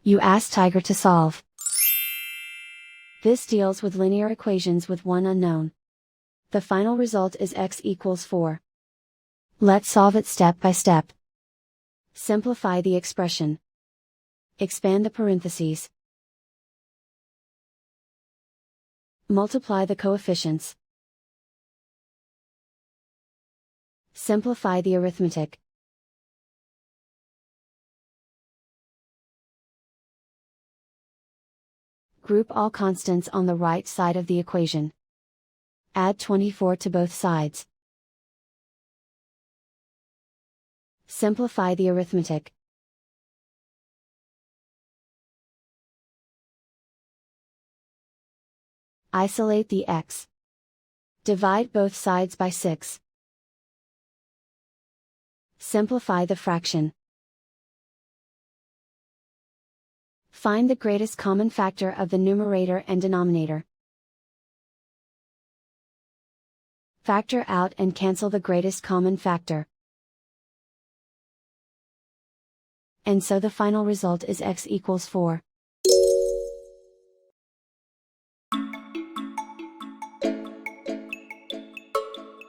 You ask Tiger to solve. This deals with linear equations with one unknown. The final result is x equals 4. Let's solve it step by step. Simplify the expression. Expand the parentheses. Multiply the coefficients. Simplify the arithmetic. Group all constants on the right side of the equation. Add 24 to both sides. Simplify the arithmetic. Isolate the x. Divide both sides by 6. Simplify the fraction. Find the greatest common factor of the numerator and denominator. Factor out and cancel the greatest common factor. And so the final result is x equals 4.